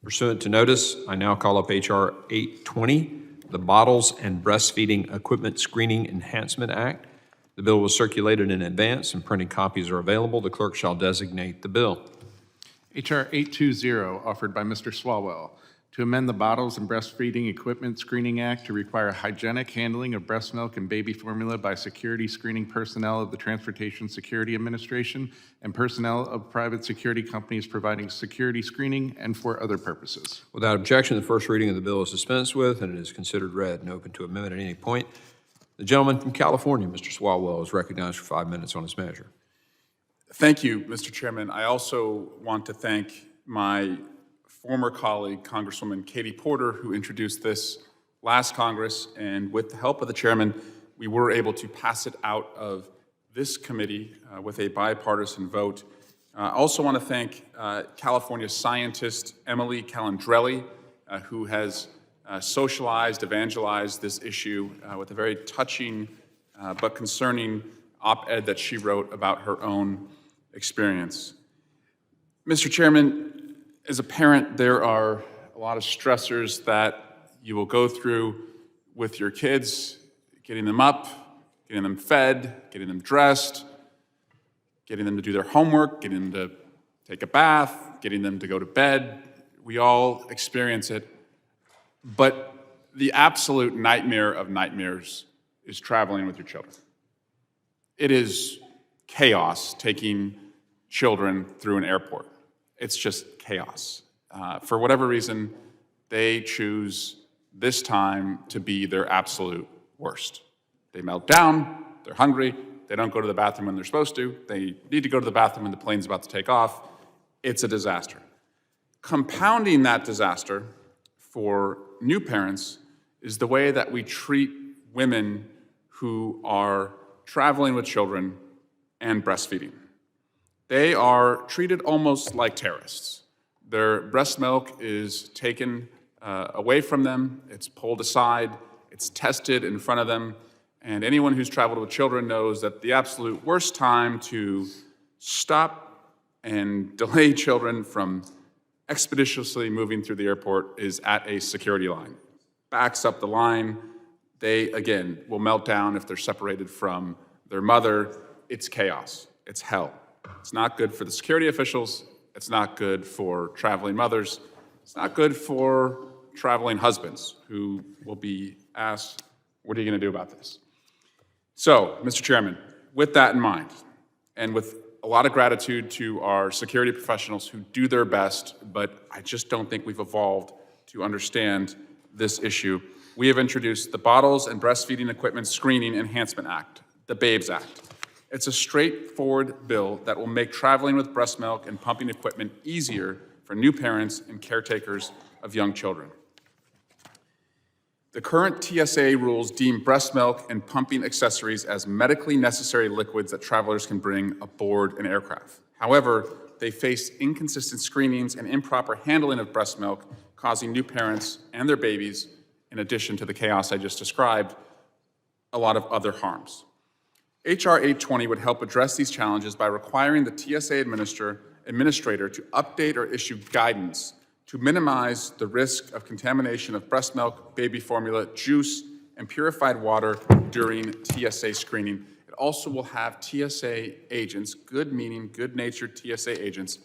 Pursuant to notice, I now call up H.R. 820, the Bottles and Breastfeeding Equipment Screening Enhancement Act. The bill was circulated in advance and printed copies are available. The clerk shall designate the bill. H.R. 820, offered by Mr. Swalwell, to amend the Bottles and Breastfeeding Equipment Screening Act to require hygienic handling of breast milk and baby formula by security screening personnel of the Transportation Security Administration and personnel of private security companies providing security screening and for other purposes. Without objection, the first reading of the bill is dispensed with and it is considered read and open to amendment at any point. The gentleman from California, Mr. Swalwell, is recognized for 5 minutes on this measure. Thank you, Mr. Chairman. I also want to thank my former colleague, Congresswoman Katie Porter, who introduced this last Congress, and with the help of the chairman, we were able to pass it out of this committee with a bipartisan vote. I also want to thank California scientist Emily Calandrelli, who has socialized, evangelized this issue with a very touching but concerning op-ed that she wrote about her own experience. Mr. Chairman, as a parent, there are a lot of stressors that you will go through with your kids, getting them up, getting them fed, getting them dressed, getting them to do their homework, getting them to take a bath, getting them to go to bed. We all experience it. But the absolute nightmare of nightmares is traveling with your children. It is chaos taking children through an airport. It's just chaos. For whatever reason, they choose this time to be their absolute worst. They melt down, they're hungry, they don't go to the bathroom when they're supposed to, they need to go to the bathroom when the plane's about to take off. It's a disaster. Compounding that disaster for new parents is the way that we treat women who are traveling with children and breastfeeding. They are treated almost like terrorists. Their breast milk is taken away from them, it's pulled aside, it's tested in front of them, and anyone who's traveled with children knows that the absolute worst time to stop and delay children from expeditiously moving through the airport is at a security line. Backs up the line, they, again, will melt down if they're separated from their mother. It's chaos, it's hell. It's not good for the security officials. It's not good for traveling mothers. It's not good for traveling husbands who will be asked, what are you going to do about this? So, Mr. Chairman, with that in mind, and with a lot of gratitude to our security professionals who do their best, but I just don't think we've evolved to understand this issue, we have introduced the Bottles and Breastfeeding Equipment Screening Enhancement Act, the BABES Act. It's a straightforward bill that will make traveling with breast milk and pumping equipment easier for new parents and caretakers of young children. The current TSA rules deem breast milk and pumping accessories as medically necessary liquids that travelers can bring aboard an aircraft. However, they face inconsistent screenings and improper handling of breast milk, causing new parents and their babies, in addition to the chaos I just described, a lot of other harms. H.R. 820 would help address these challenges by requiring the TSA administrator to update or issue guidance to minimize the risk of contamination of breast milk, baby formula, juice, and purified water during TSA screening. It also will have TSA agents, good-meaning, good-natured TSA agents,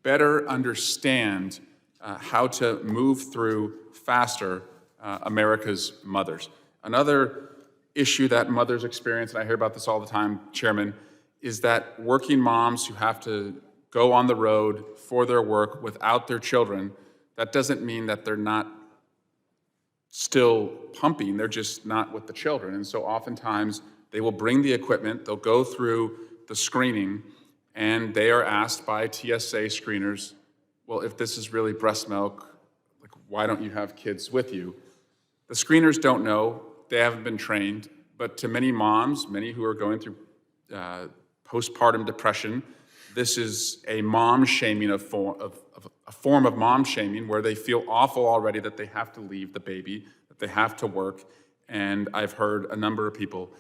better understand how to move through faster America's mothers. Another issue that mothers experience, and I hear about this all the time, Chairman, is that working moms who have to go on the road for their work without their children, that doesn't mean that they're not still pumping, they're just not with the children. And so oftentimes they will bring the equipment, they'll go through the screening, and they are asked by TSA screeners, well, if this is really breast milk, like, why don't you have kids with you? The screeners don't know. They haven't been trained, but to many moms, many who are going through postpartum depression, this is a mom shaming, a form of mom shaming where they feel awful already that they have to leave the baby, that they have to work, and I've heard a number of people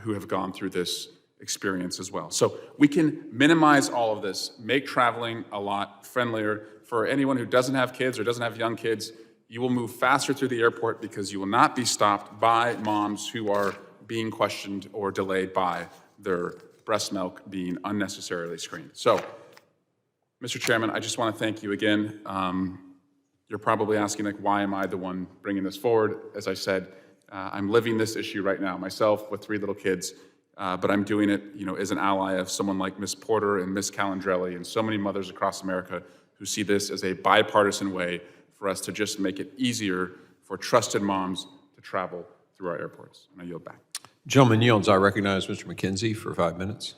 who have gone through this experience as well. So we can minimize all of this, make traveling a lot friendlier. For anyone who doesn't have kids or doesn't have young kids, you will move faster through the airport because you will not be stopped by moms who are being questioned or delayed by their breast milk being unnecessarily screened. So, Mr. Chairman, I just want to thank you again. You're probably asking, like, why am I the one bringing this forward? As I said, I'm living this issue right now myself with 3 little kids, but I'm doing it, as an ally of someone like Ms. Porter and Ms. Calandrelli and so many mothers across America who see this as a bipartisan way for us to just make it easier for trusted moms to travel through our airports. And I yield back. Gentleman yields. I recognize Mr. McKenzie for 5 minutes.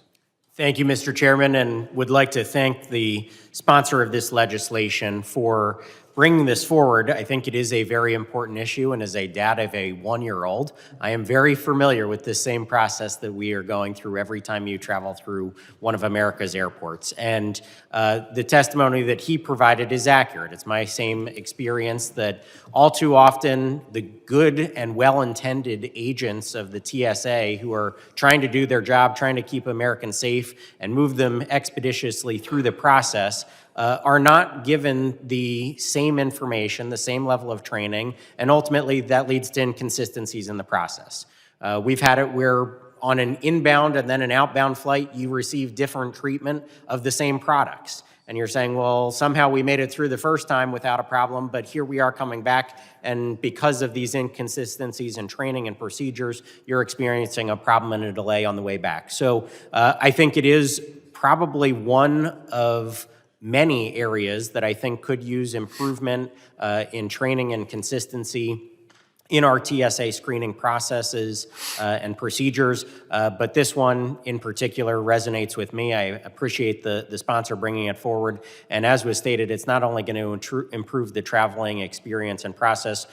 Thank you, Mr. Chairman, and would like to thank the sponsor of this legislation for bringing this forward. I think it is a very important issue, and as a dad of a 1-year-old, I am very familiar with the same process that we are going through every time you travel through one of America's airports. And the testimony that he provided is accurate. It's my same experience that all too often the good and well-intended agents of the TSA who are trying to do their job, trying to keep Americans safe and move them expeditiously through the process, are not given the same information, the same level of training, and ultimately that leads to inconsistencies in the process. We've had it where on an inbound and then an outbound flight, you receive different treatment of the same products. And you're saying, well, somehow we made it through the first time without a problem, but here we are coming back, and because of these inconsistencies in training and procedures, you're experiencing a problem and a delay on the way back. So I think it is probably one of many areas that I think could use improvement in training and consistency in our TSA screening processes and procedures, but this one in particular resonates with me. I appreciate the sponsor bringing it forward, and as was stated, it's not only going to improve the traveling experience and process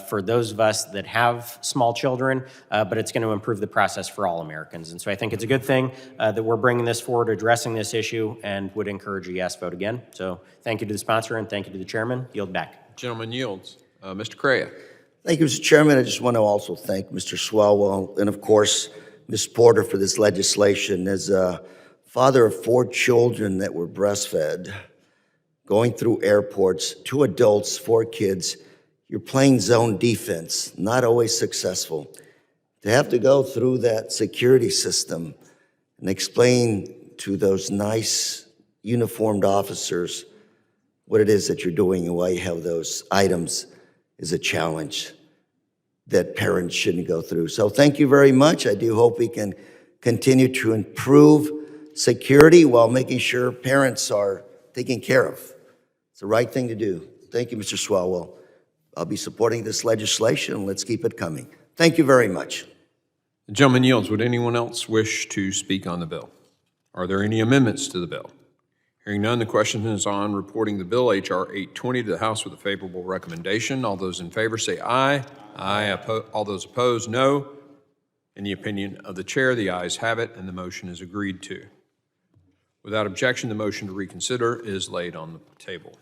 for those of us that have small children, but it's going to improve the process for all Americans. And so I think it's a good thing that we're bringing this forward, addressing this issue, and would encourage a yes vote again. So thank you to the sponsor and thank you to the chairman. Yield back. Gentleman yields. Mr. Correa. Thank you, Mr. Chairman. I just want to also thank Mr. Swalwell and, of course, Ms. Porter for this legislation. As a father of 4 children that were breastfed, going through airports, 2 adults, 4 kids, you're playing zone defense, not always successful. To have to go through that security system and explain to those nice uniformed officers what it is that you're doing and why you have those items is a challenge that parents shouldn't go through. So thank you very much. I do hope we can continue to improve security while making sure parents are taken care of. It's the right thing to do. Thank you, Mr. Swalwell. I'll be supporting this legislation. Let's keep it coming. Thank you very much. The gentleman yields. Would anyone else wish to speak on the bill? Are there any amendments to the bill? Hearing none, the question is on reporting the bill, H.R. 820, to the House with a favorable recommendation. All those in favor say aye. Aye. All those opposed, no. In the opinion of the chair, the ayes have it, and the motion is agreed to. Without objection, the motion to reconsider is laid on the table.